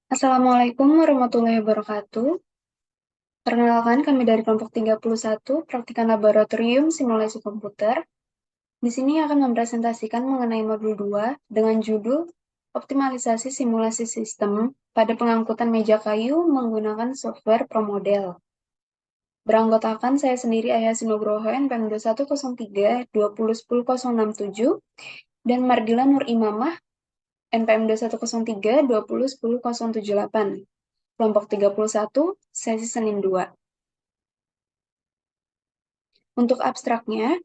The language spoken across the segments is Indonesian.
Assalamualaikum warahmatullahi wabarakatuh. Perkenalkan, kami dari kelompok 31, Praktikan Laboratorium Simulasi Komputer. Di sini akan mempresentasikan mengenai modul 2 dengan judul Optimalisasi Simulasi Sistem pada Pengangkutan Meja Kayu menggunakan Software ProModel. Beranggotakan saya sendiri Ayasi Nugroho NPM 2103 2010067 dan Mardila Nur Imamah NPM 2103 2010078. Kelompok 31, sesi Senin 2. Untuk abstraknya,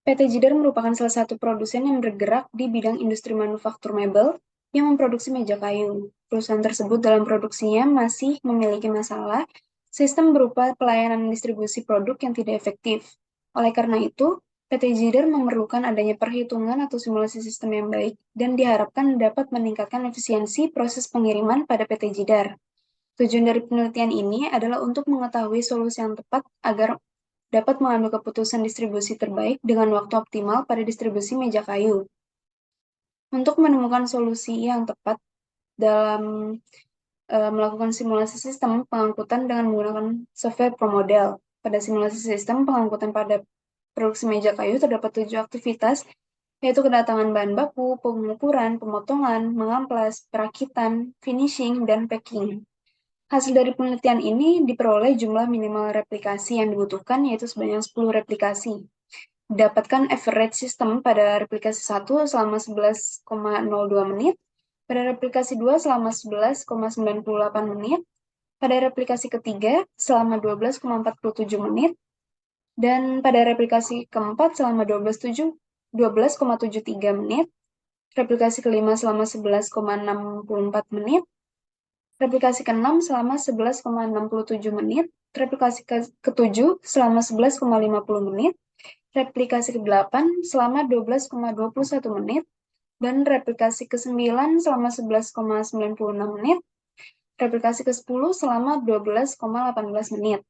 PT Jidar merupakan salah satu produsen yang bergerak di bidang industri manufaktur mebel yang memproduksi meja kayu. Perusahaan tersebut dalam produksinya masih memiliki masalah sistem berupa pelayanan distribusi produk yang tidak efektif. Oleh karena itu, PT Jidar memerlukan adanya perhitungan atau simulasi sistem yang baik dan diharapkan dapat meningkatkan efisiensi proses pengiriman pada PT Jidar. Tujuan dari penelitian ini adalah untuk mengetahui solusi yang tepat agar dapat mengambil keputusan distribusi terbaik dengan waktu optimal pada distribusi meja kayu. Untuk menemukan solusi yang tepat dalam melakukan simulasi sistem pengangkutan dengan menggunakan software ProModel. Pada simulasi sistem pengangkutan pada produksi meja kayu terdapat 7 aktivitas, yaitu kedatangan bahan baku, pengukuran, pemotongan, mengamplas, perakitan, finishing, dan packing. Hasil dari penelitian ini diperoleh jumlah minimal replikasi yang dibutuhkan, yaitu sebanyak 10 replikasi. Dapatkan average system pada replikasi 1 selama 11,02 menit, pada replikasi 2 selama 11,98 menit, pada replikasi ketiga selama 12,47 menit, dan pada replikasi keempat selama 12,73 menit, replikasi kelima selama 11,64 menit, replikasi ke-6 selama 11,67 menit, replikasi ke-7 selama 11,50 menit, replikasi ke-8 selama 12,21 menit, dan replikasi ke-9 selama 11,96 menit, replikasi ke-10 selama 12,18 menit.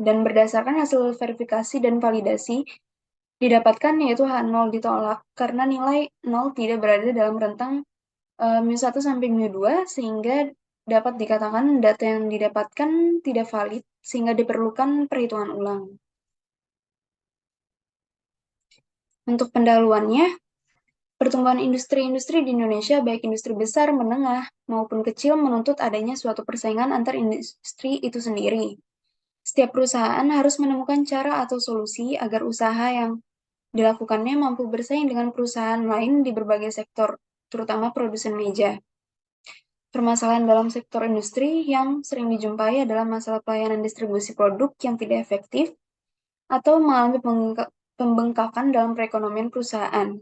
Dan berdasarkan hasil verifikasi dan validasi, didapatkan yaitu H0 ditolak karena nilai 0 tidak berada dalam rentang mu1 sampai mu2, sehingga dapat dikatakan data yang didapatkan tidak valid, sehingga diperlukan perhitungan ulang. Untuk pendahuluannya, pertumbuhan industri-industri di Indonesia, baik industri besar, menengah, maupun kecil, menuntut adanya suatu persaingan antar industri itu sendiri. Setiap perusahaan harus menemukan cara atau solusi agar usaha yang dilakukannya mampu bersaing dengan perusahaan lain di berbagai sektor, terutama produsen meja. Permasalahan dalam sektor industri yang sering dijumpai adalah masalah pelayanan distribusi produk yang tidak efektif atau mengalami pembengkakan dalam perekonomian perusahaan.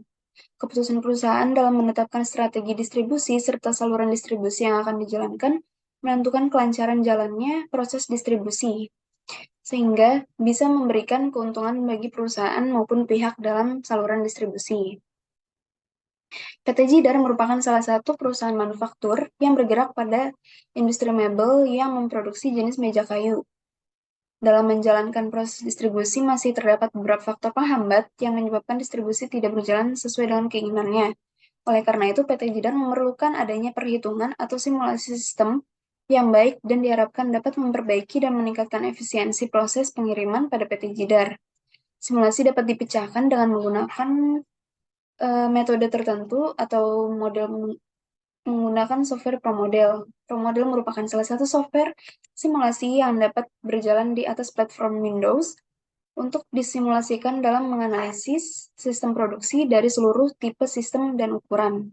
Keputusan perusahaan dalam menetapkan strategi distribusi serta saluran distribusi yang akan dijalankan menentukan kelancaran jalannya proses distribusi, sehingga bisa memberikan keuntungan bagi perusahaan maupun pihak dalam saluran distribusi. PT Jidar merupakan salah satu perusahaan manufaktur yang bergerak pada industri mebel yang memproduksi jenis meja kayu. Dalam menjalankan proses distribusi masih terdapat beberapa faktor penghambat yang menyebabkan distribusi tidak berjalan sesuai dengan keinginannya. Oleh karena itu, PT Jidar memerlukan adanya perhitungan atau simulasi sistem yang baik dan diharapkan dapat memperbaiki dan meningkatkan efisiensi proses pengiriman pada PT Jidar. Simulasi dapat dipecahkan dengan menggunakan metode tertentu atau model menggunakan software ProModel. ProModel merupakan salah satu software simulasi yang dapat berjalan di atas platform Windows untuk disimulasikan dalam menganalisis sistem produksi dari seluruh tipe sistem dan ukuran.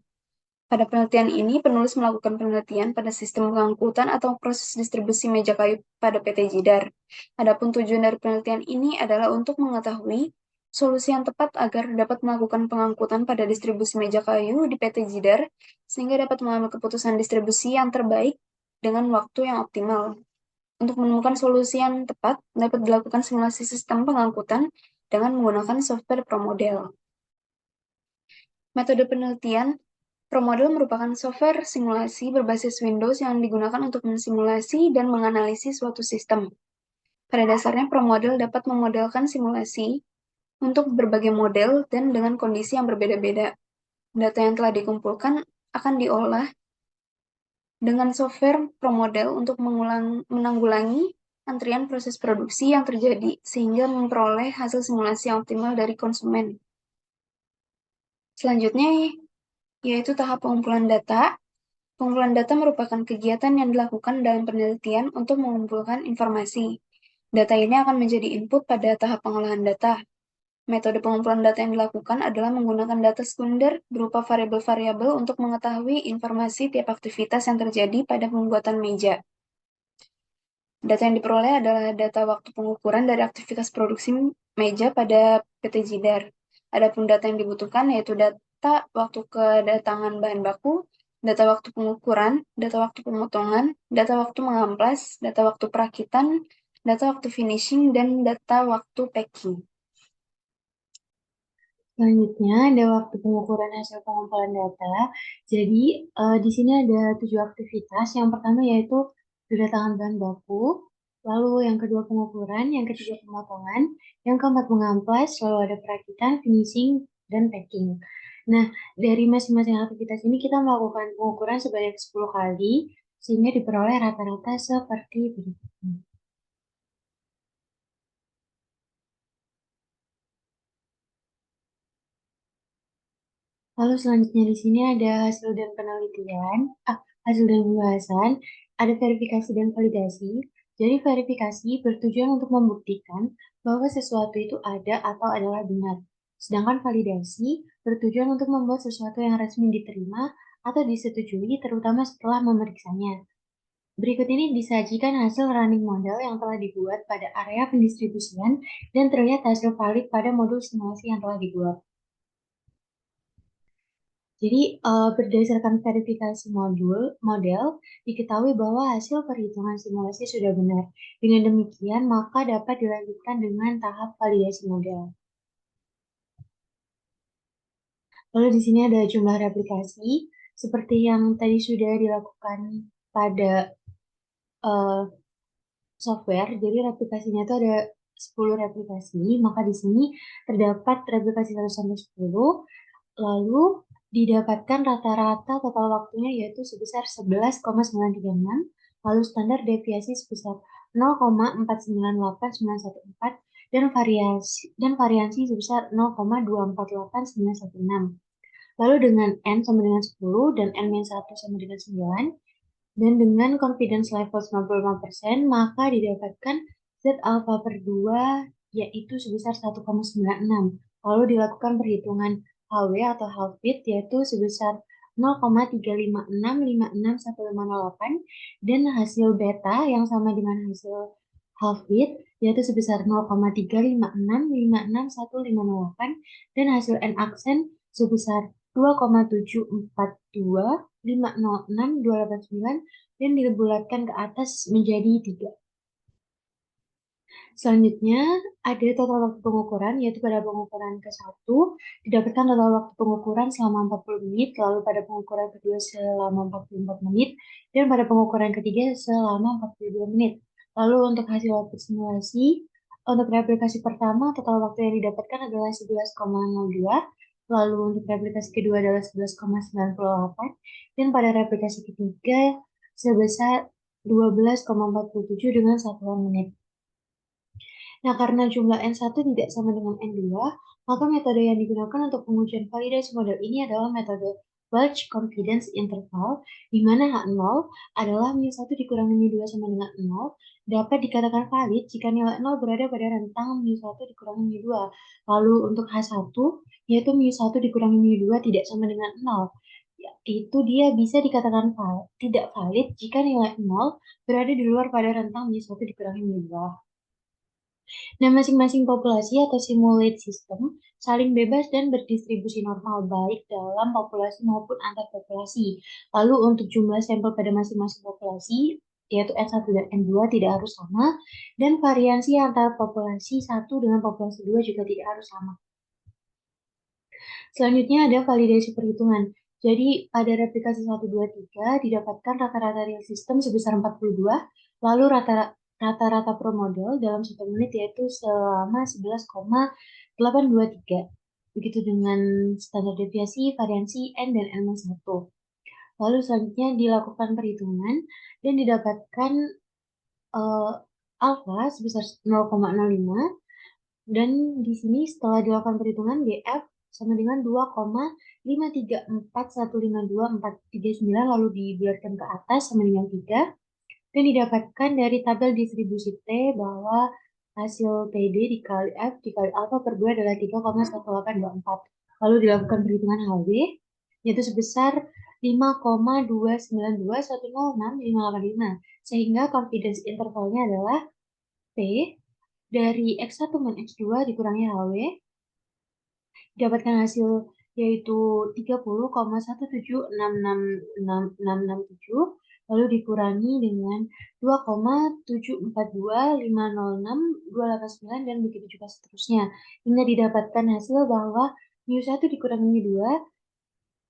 Pada penelitian ini, penulis melakukan penelitian pada sistem pengangkutan atau proses distribusi meja kayu pada PT Jidar. Adapun tujuan dari penelitian ini adalah untuk mengetahui solusi yang tepat agar dapat melakukan pengangkutan pada distribusi meja kayu di PT Jidar, sehingga dapat mengambil keputusan distribusi yang terbaik dengan waktu yang optimal. Untuk menemukan solusi yang tepat, dapat dilakukan simulasi sistem pengangkutan dengan menggunakan software ProModel. Metode penelitian ProModel merupakan software simulasi berbasis Windows yang digunakan untuk mensimulasi dan menganalisis suatu sistem. Pada dasarnya, ProModel dapat memodelkan simulasi untuk berbagai model dan dengan kondisi yang berbeda-beda. Data yang telah dikumpulkan akan diolah dengan software ProModel untuk menanggulangi antrian proses produksi yang terjadi, sehingga memperoleh hasil simulasi yang optimal dari konsumen. Selanjutnya, yaitu tahap pengumpulan data. Pengumpulan data merupakan kegiatan yang dilakukan dalam penelitian untuk mengumpulkan informasi. Data ini akan menjadi input pada tahap pengolahan data. Metode pengumpulan data yang dilakukan adalah menggunakan data sekunder berupa variabel-variabel untuk mengetahui informasi tiap aktivitas yang terjadi pada pembuatan meja. Data yang diperoleh adalah data waktu pengukuran dari aktivitas produksi meja pada PT Jidar. Adapun data yang dibutuhkan yaitu data waktu kedatangan bahan baku, data waktu pengukuran, data waktu pemotongan, data waktu mengamplas, data waktu perakitan, data waktu finishing, dan data waktu packing. Selanjutnya ada waktu pengukuran hasil pengumpulan data. Jadi di sini ada 7 aktivitas. Yang pertama yaitu kedatangan bahan baku, lalu yang kedua pengukuran, yang ketiga pemotongan, yang keempat mengamplas, lalu ada perakitan, finishing, dan packing. Nah, dari masing-masing aktivitas ini kita melakukan pengukuran sebanyak 10 kali, sehingga diperoleh rata-rata seperti berikut. Lalu selanjutnya di sini ada hasil dan penelitian, hasil dan pembahasan, ada verifikasi dan validasi. Jadi verifikasi bertujuan untuk membuktikan bahwa sesuatu itu ada atau adalah benar. Sedangkan validasi bertujuan untuk membuat sesuatu yang resmi diterima atau disetujui, terutama setelah memeriksanya. Berikut ini disajikan hasil running model yang telah dibuat pada area pendistribusian dan terlihat hasil valid pada modul simulasi yang telah dibuat. Jadi, berdasarkan verifikasi model, diketahui bahwa hasil perhitungan simulasi sudah benar. Dengan demikian, maka dapat dilanjutkan dengan tahap validasi model. Lalu di sini ada jumlah replikasi, seperti yang tadi sudah dilakukan pada eh, software. Jadi replikasinya itu ada 10 replikasi, maka di sini terdapat replikasi 1 sampai 10. Lalu didapatkan rata-rata total waktunya yaitu sebesar 11,936, lalu standar deviasi sebesar 0,498914 dan variasi sebesar 0,248916. Lalu dengan N sama dengan 10 dan N-1 sama dengan 9, dan dengan confidence level 95%, maka didapatkan Z alpha per 2 yaitu sebesar 1,96. Lalu dilakukan perhitungan HW atau half bit yaitu sebesar 0,356561508 dan hasil beta yang sama dengan hasil half bit yaitu sebesar 0,356561508 dan hasil N aksen sebesar 2,742506289 dan dibulatkan ke atas menjadi 3. Selanjutnya, ada total waktu pengukuran, yaitu pada pengukuran ke-1, didapatkan total waktu pengukuran selama 40 menit, lalu pada pengukuran kedua selama 44 menit, dan pada pengukuran ketiga selama 42 menit. Lalu untuk hasil output simulasi, untuk replikasi pertama, total waktu yang didapatkan adalah 11,02, lalu untuk replikasi kedua adalah 11,98, dan pada replikasi ketiga sebesar 12,47 dengan satuan menit. Nah, karena jumlah N1 tidak sama dengan N2, maka metode yang digunakan untuk pengujian validasi model ini adalah metode Welch Confidence Interval, di mana H0 adalah mu1 dikurangi mu2 sama dengan 0, dapat dikatakan valid jika nilai 0 berada pada rentang mu1 dikurangi mu2. Lalu untuk H1, yaitu mu1 dikurangi mu2 tidak sama dengan 0. Itu dia bisa dikatakan tidak valid jika nilai 0 berada di luar pada rentang mu1 dikurangi mu2. Nah, masing-masing populasi atau simulate system saling bebas dan berdistribusi normal baik dalam populasi maupun antar populasi. Lalu untuk jumlah sampel pada masing-masing populasi, yaitu N1 dan N2 tidak harus sama, dan variasi antar populasi 1 dengan populasi 2 juga tidak harus sama. Selanjutnya ada validasi perhitungan. Jadi pada replikasi 1, 2, 3 didapatkan rata-rata real system sebesar 42, lalu rata-rata pro model dalam 1 menit yaitu selama 11,823. Begitu dengan standar deviasi, variansi, N dan N-1. Lalu selanjutnya dilakukan perhitungan dan didapatkan eh, alfa sebesar 0,05 dan di sini setelah dilakukan perhitungan DF sama dengan 2,534152439 lalu dibulatkan ke atas sama dengan 3 dan didapatkan dari tabel distribusi T bahwa hasil TD dikali F dikali alfa per 2 adalah 3,1824. Lalu dilakukan perhitungan HW yaitu sebesar 5,292106585 sehingga confidence intervalnya adalah P dari X1 min X2 dikurangi HW dapatkan hasil yaitu 30,1746667 lalu dikurangi dengan 2,742506289 dan begitu juga seterusnya hingga didapatkan hasil bahwa mu 1 dikurangi mu 2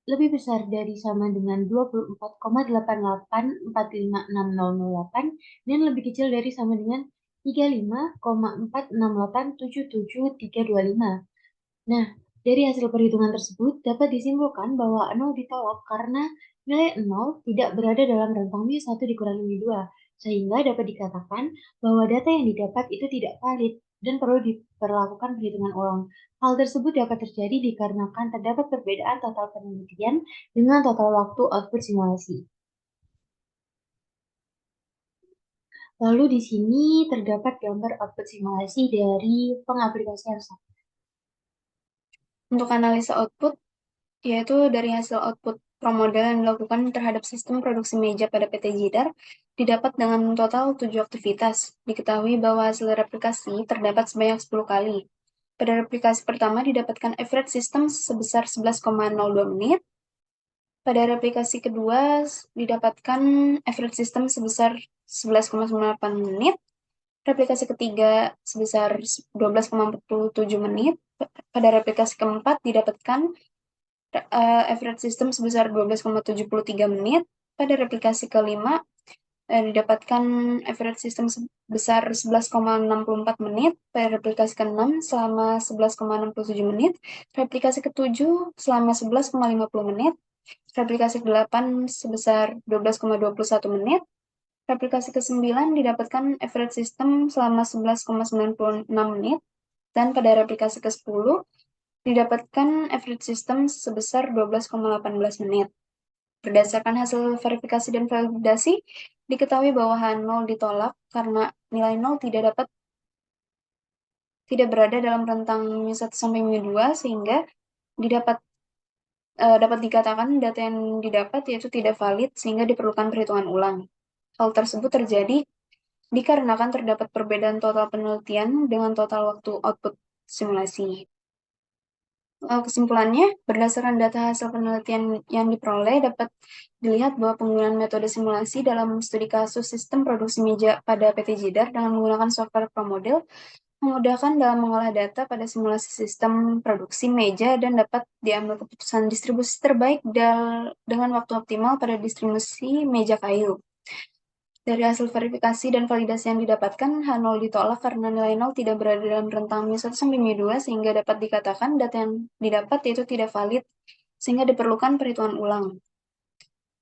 lebih besar dari sama dengan 24,88456008 dan lebih kecil dari sama dengan 35,468773325. Nah, dari hasil perhitungan tersebut dapat disimpulkan bahwa nol ditolak karena nilai 0 tidak berada dalam rentang mu 1 dikurangi mu 2, sehingga dapat dikatakan bahwa data yang didapat itu tidak valid dan perlu diperlakukan perhitungan ulang. Hal tersebut dapat terjadi dikarenakan terdapat perbedaan total penelitian dengan total waktu output simulasi. Lalu di sini terdapat gambar output simulasi dari pengaplikasian software. Untuk analisa output, yaitu dari hasil output promodel yang dilakukan terhadap sistem produksi meja pada PT Jidar, didapat dengan total 7 aktivitas. Diketahui bahwa hasil replikasi terdapat sebanyak 10 kali. Pada replikasi pertama didapatkan average system sebesar 11,02 menit. Pada replikasi kedua didapatkan average system sebesar 11,98 menit. Replikasi ketiga sebesar 12,47 menit. Pada replikasi keempat didapatkan average system sebesar 12,73 menit. Pada replikasi kelima didapatkan average system sebesar 11,64 menit. Pada replikasi ke-6 selama 11,67 menit. Replikasi ke-7 selama 11,50 menit. Replikasi ke-8 sebesar 12,21 menit. Replikasi ke-9 didapatkan average system selama 11,96 menit. Dan pada replikasi ke-10 didapatkan average system sebesar 12,18 menit. Berdasarkan hasil verifikasi dan validasi, diketahui bahwa H0 ditolak karena nilai 0 tidak berada dalam rentang mu1 sampai mu2 sehingga dapat dikatakan data yang didapat yaitu tidak valid sehingga diperlukan perhitungan ulang. Hal tersebut terjadi dikarenakan terdapat perbedaan total penelitian dengan total waktu output simulasi. Kesimpulannya, berdasarkan data hasil penelitian yang diperoleh, dapat dilihat bahwa penggunaan metode simulasi dalam studi kasus sistem produksi meja pada PT Jidar dengan menggunakan software ProModel memudahkan dalam mengolah data pada simulasi sistem produksi meja dan dapat diambil keputusan distribusi terbaik dengan waktu optimal pada distribusi meja kayu. Dari hasil verifikasi dan validasi yang didapatkan, H0 ditolak karena nilai 0 tidak berada dalam rentang mu1 sampai mu2 sehingga dapat dikatakan data yang didapat yaitu tidak valid sehingga diperlukan perhitungan ulang.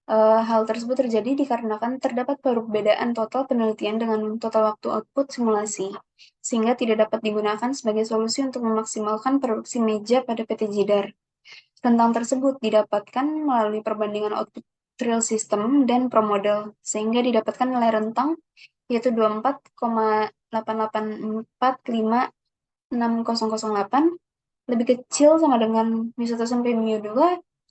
Hal tersebut terjadi dikarenakan terdapat perbedaan total penelitian dengan total waktu output simulasi, sehingga tidak dapat digunakan sebagai solusi untuk memaksimalkan produksi meja pada PT Jidar. Rentang tersebut didapatkan melalui perbandingan output real system dan ProModel, sehingga didapatkan nilai rentang yaitu 24,88456,008 lebih kecil sama dengan mu1 sampai mu2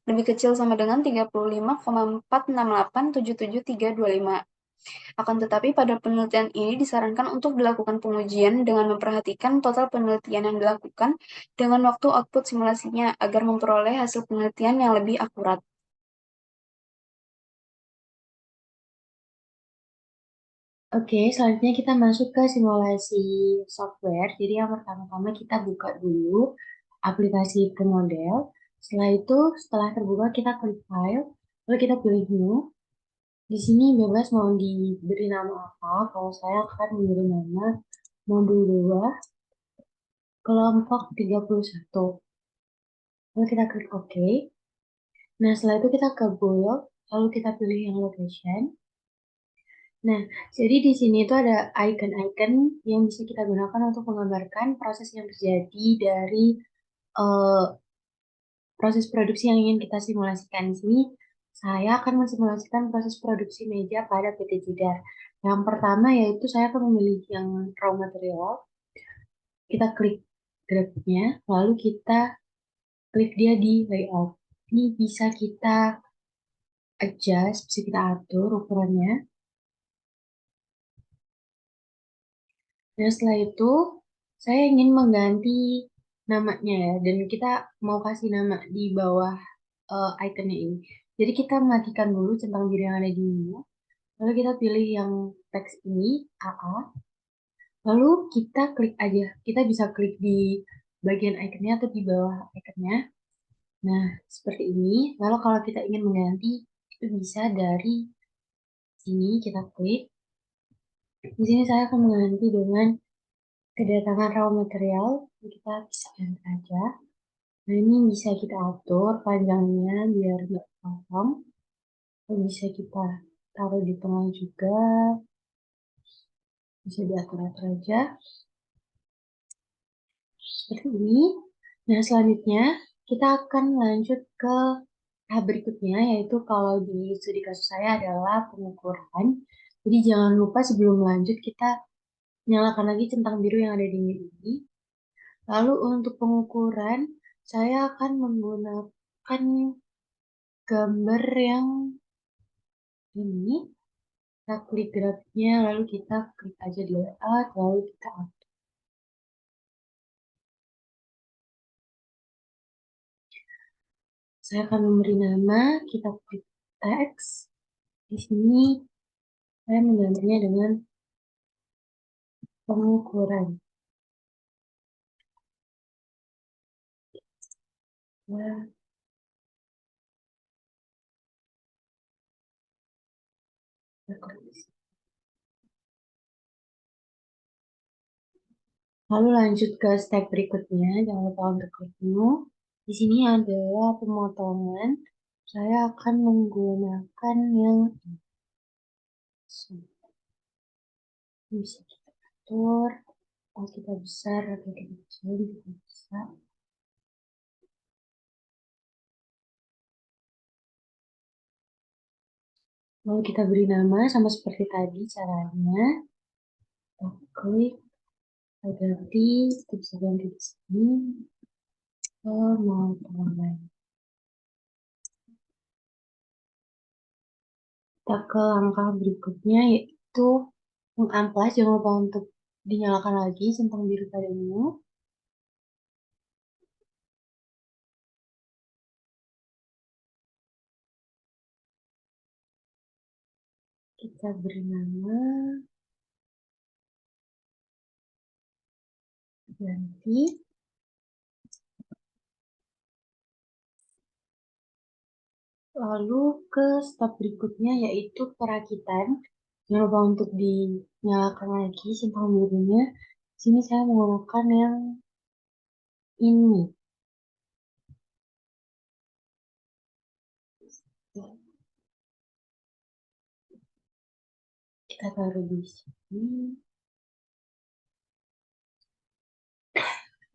lebih kecil sama dengan 35,468773325. Akan tetapi pada penelitian ini disarankan untuk dilakukan pengujian dengan memperhatikan total penelitian yang dilakukan dengan waktu output simulasinya agar memperoleh hasil penelitian yang lebih akurat. Oke, selanjutnya kita masuk ke simulasi software. Jadi yang pertama-tama kita buka dulu aplikasi ProModel. Setelah itu, setelah terbuka kita klik File, lalu kita pilih New. Di sini bebas mau diberi nama apa. Kalau saya akan memberi nama modul 2 kelompok 31. Lalu kita klik OK. Nah, setelah itu kita ke Bulk lalu kita pilih yang location. Nah, jadi di sini itu ada icon-icon yang bisa kita gunakan untuk menggambarkan proses yang terjadi dari eh, proses produksi yang ingin kita simulasikan. Di sini saya akan mensimulasikan proses produksi meja pada PT Jidar. Yang pertama yaitu saya akan memilih yang raw material. Kita klik grafiknya, lalu kita klik dia di layout. Ini bisa kita adjust, bisa kita atur ukurannya. Dan setelah itu, saya ingin mengganti namanya ya, dan kita mau kasih nama di bawah ikonnya ini. Jadi kita matikan dulu centang biru yang ada di menu, lalu kita pilih yang teks ini, AA, lalu kita klik aja. Kita bisa klik di bagian ikonnya atau di bawah ikonnya. Nah, seperti ini. Lalu kalau kita ingin mengganti, itu bisa dari sini kita klik. Di sini saya akan mengganti dengan kedatangan raw material. Kita bisa ganti aja. Nah, ini bisa kita atur panjangnya biar nggak potong. Bisa kita taruh di tengah juga. Bisa diatur-atur aja. Seperti ini. Nah, selanjutnya kita akan lanjut ke tahap berikutnya, yaitu kalau di studi kasus saya adalah pengukuran. Jadi jangan lupa sebelum lanjut kita nyalakan lagi centang biru yang ada di menu ini. Lalu untuk pengukuran, saya akan menggunakan gambar yang ini. Kita klik grafiknya, lalu kita klik aja di layout, lalu kita upload. Saya akan memberi nama, kita klik teks. Di sini saya menggantinya dengan pengukuran. Nah, kita klik. Lalu lanjut ke step berikutnya, jangan lupa untuk klik menu. Di sini adalah pemotongan. Saya akan menggunakan yang bisa kita atur, mau kita besar atau kita kecil juga bisa. Lalu kita beri nama sama seperti tadi caranya. Kita klik, kita ganti, kita bisa ganti di sini. Pemotongan. Kita ke langkah berikutnya yaitu mengamplas. Jangan lupa untuk dinyalakan lagi centang biru padanya. Kita beri nama, ganti. Lalu ke step berikutnya yaitu perakitan. Jangan lupa untuk dinyalakan lagi simpang birunya. Sini saya menggunakan yang ini. Kita taruh di sini.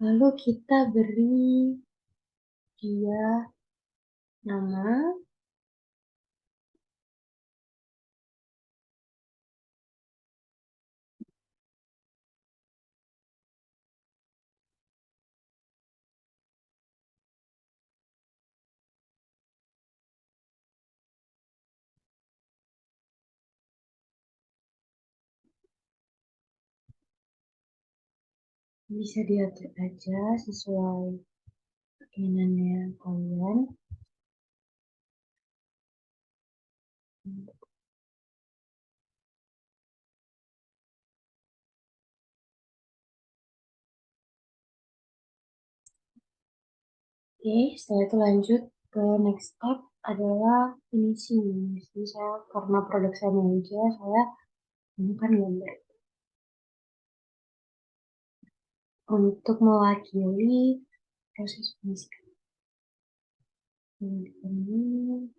Lalu kita beri dia nama. Bisa diatur aja sesuai keinginannya kalian. Oke, setelah itu lanjut ke next step adalah finishing. Jadi saya karena produk saya meja, saya menggunakan gambar untuk mewakili proses finishing. Ini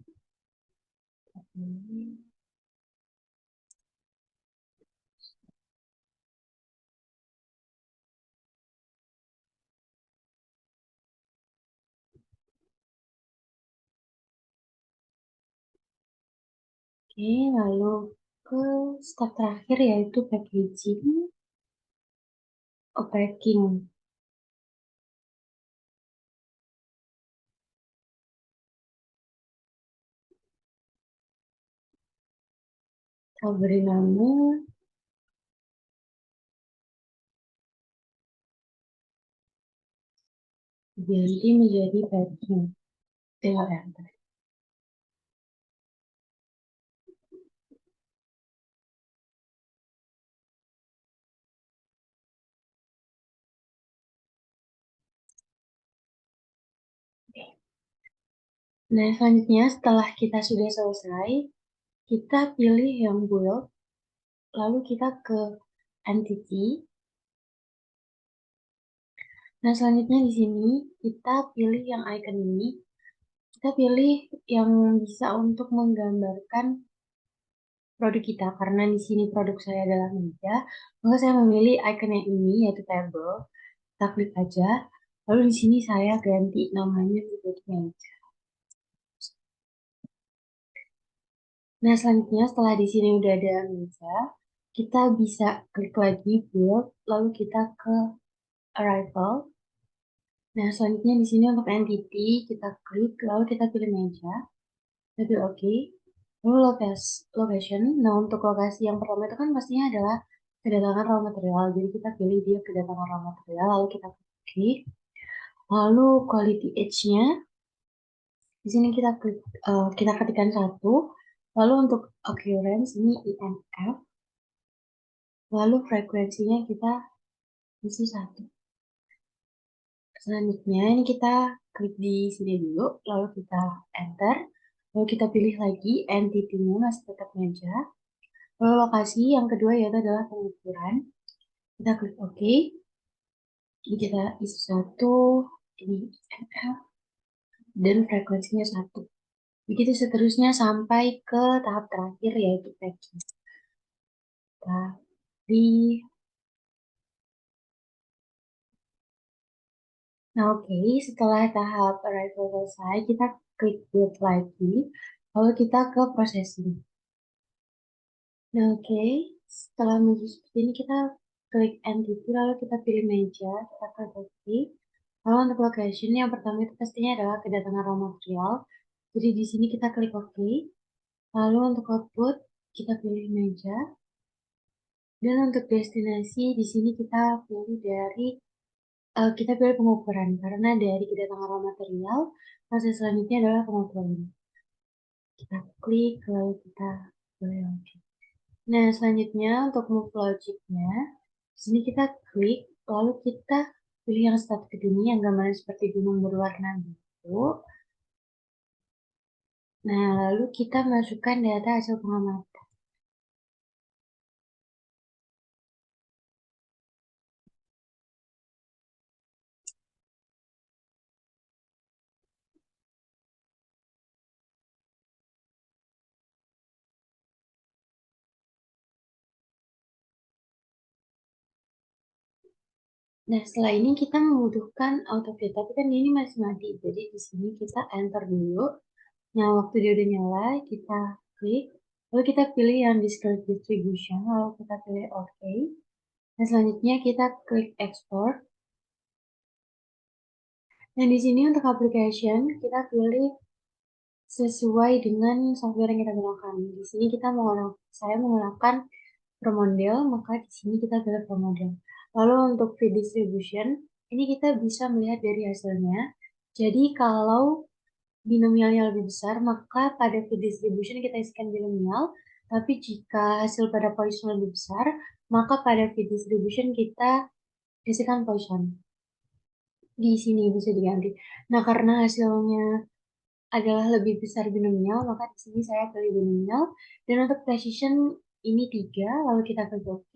Oke, lalu ke step terakhir yaitu packaging atau packing. Kita beri nama, ganti menjadi packing. Tinggal enter. Nah, selanjutnya setelah kita sudah selesai, kita pilih yang build, lalu kita ke entity. Nah, selanjutnya di sini kita pilih yang icon ini. Kita pilih yang bisa untuk menggambarkan produk kita. Karena di sini produk saya adalah meja, maka saya memilih icon yang ini yaitu table. Kita klik aja. Lalu di sini saya ganti namanya menjadi meja. Nah, selanjutnya setelah di sini udah ada meja, kita bisa klik lagi build, lalu kita ke arrival. Nah, selanjutnya di sini untuk entity, kita klik, lalu kita pilih meja, kita oke. Lalu location, nah untuk lokasi yang pertama itu kan pastinya adalah kedatangan raw material. Jadi kita pilih dia kedatangan raw material, lalu kita klik. Lalu quality edge-nya, di sini kita klik, kita ketikkan 1. Lalu untuk occurrence ini INF. Lalu frekuensinya kita isi 1. Selanjutnya ini kita klik di sini dulu, lalu kita enter. Lalu kita pilih lagi entity-nya masih tetap meja. Lalu lokasi yang kedua yaitu adalah pengukuran. Kita klik OK. Ini kita isi 1, ini INF, dan frekuensinya 1. Begitu seterusnya sampai ke tahap terakhir yaitu packing. Tadi. Nah, oke, setelah tahap arrival selesai, kita klik build lagi, lalu kita ke processing. Nah, oke, setelah menuju seperti ini, kita klik entity, lalu kita pilih meja, kita klik OK. Lalu untuk location, yang pertama itu pastinya adalah kedatangan raw material. Jadi di sini kita klik OK. Lalu untuk output, kita pilih meja. Dan untuk destinasi, di sini kita pilih dari kita pilih pengukuran karena dari kedatangan raw material proses selanjutnya adalah pengukuran. Kita klik lalu kita pilih lagi. Nah, selanjutnya untuk move logicnya, di sini kita klik lalu kita pilih yang static ini yang gambarnya seperti gunung berwarna biru. Nah, lalu kita masukkan data hasil pengamatan. Nah, setelah ini kita membutuhkan AutoCAD, tapi kan ini masih mati. Jadi di sini kita enter dulu. Nah, waktu dia udah nyala, kita klik. Lalu kita pilih yang discrete distribution, lalu kita pilih OK. Nah, selanjutnya kita klik export. Nah, di sini untuk application, kita pilih sesuai dengan software yang kita gunakan. Di sini saya menggunakan ProModel, maka di sini kita pilih ProModel. Lalu untuk feed distribution, ini kita bisa melihat dari hasilnya. Jadi kalau binomialnya lebih besar, maka pada feed distribution kita isikan binomial. Tapi jika hasil pada Poisson lebih besar, maka pada feed distribution kita isikan Poisson. Di sini bisa diganti. Nah, karena hasilnya adalah lebih besar binomial, maka di sini saya pilih binomial. Dan untuk precision ini 3, lalu kita klik OK.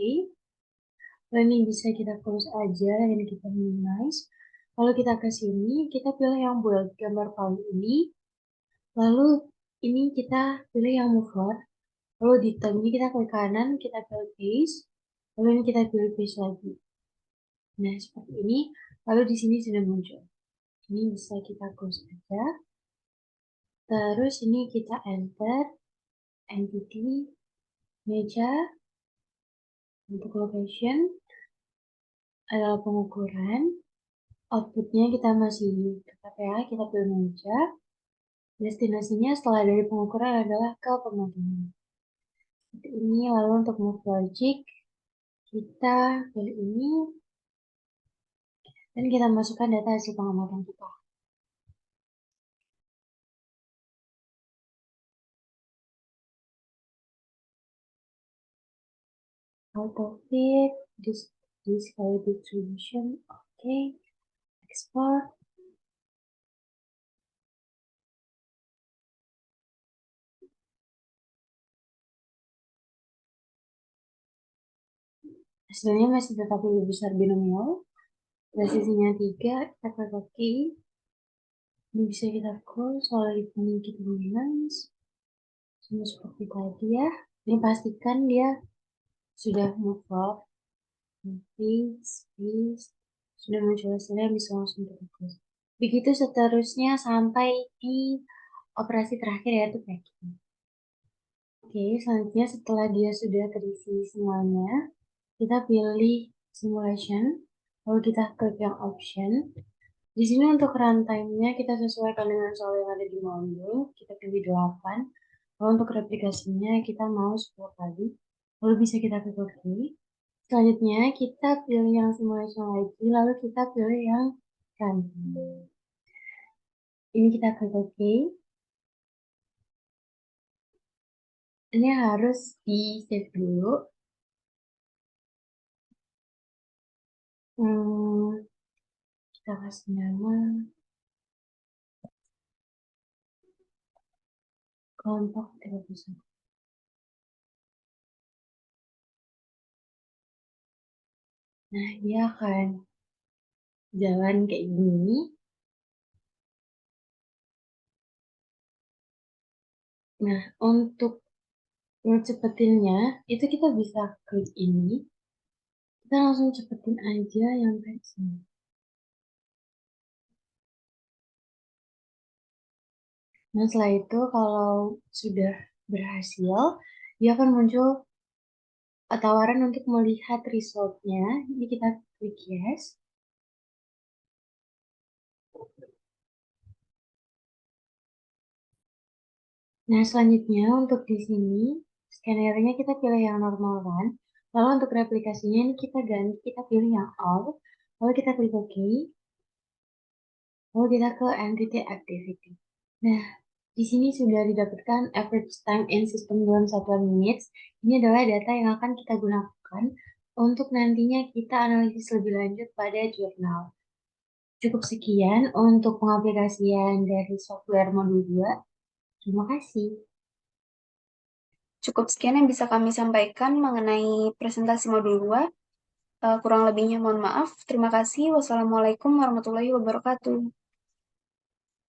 Lalu ini bisa kita close aja dan kita minimize. Lalu kita ke sini, kita pilih yang build gambar palu ini. Lalu ini kita pilih yang move forward. Lalu di tab ini kita klik kanan, kita pilih paste. Lalu ini kita pilih paste lagi. Nah, seperti ini. Lalu di sini sudah muncul. Ini bisa kita close aja. Terus ini kita enter entity, meja, untuk location adalah pengukuran. Outputnya kita masih tetap ya, kita pilih meja. Destinasinya setelah dari pengukuran adalah ke pemotongan. Seperti ini, lalu untuk move logic, kita pilih ini, dan kita masukkan data hasil pengamatan kita. Autofit, display distribution, oke, export. Hasilnya masih tetap lebih besar binomial. Presisinya 3, kita klik OK. Ini bisa kita close, lalu ini kita minus. Sama seperti tadi ya. Ini pastikan dia sudah move up. Space, sudah muncul hasilnya bisa langsung kita close. Begitu seterusnya sampai di operasi terakhir yaitu packing. Oke, selanjutnya setelah dia sudah terisi semuanya, kita pilih simulation, lalu kita klik yang option. Di sini untuk runtime-nya kita sesuaikan dengan soal yang ada di modul, kita pilih 8. Lalu untuk replikasinya kita mau 10 kali, lalu bisa kita klik OK. Selanjutnya kita pilih yang simulation lagi, lalu kita pilih yang runtime. Ini kita klik OK. Ini harus di save dulu. Kita kasih nama kelompok 31. Nah, dia akan jalan kayak gini. Nah, untuk ngecepetinnya, itu kita bisa klik ini. Kita langsung cepetin aja yang sini. Nah, setelah itu kalau sudah berhasil, dia akan muncul tawaran untuk melihat resultnya. Ini kita klik yes. Nah, selanjutnya untuk di sini, skenernya kita pilih yang normal kan. Lalu untuk replikasinya ini kita ganti, kita pilih yang all. Lalu kita klik OK. Lalu kita ke entity activity. Nah, di sini sudah didapatkan average time in system dalam satuan minutes. Ini adalah data yang akan kita gunakan untuk nantinya kita analisis lebih lanjut pada jurnal. Cukup sekian untuk pengaplikasian dari software modul 2. Terima kasih. Cukup sekian yang bisa kami sampaikan mengenai presentasi modul 2. Kurang lebihnya mohon maaf. Terima kasih. Wassalamualaikum warahmatullahi wabarakatuh.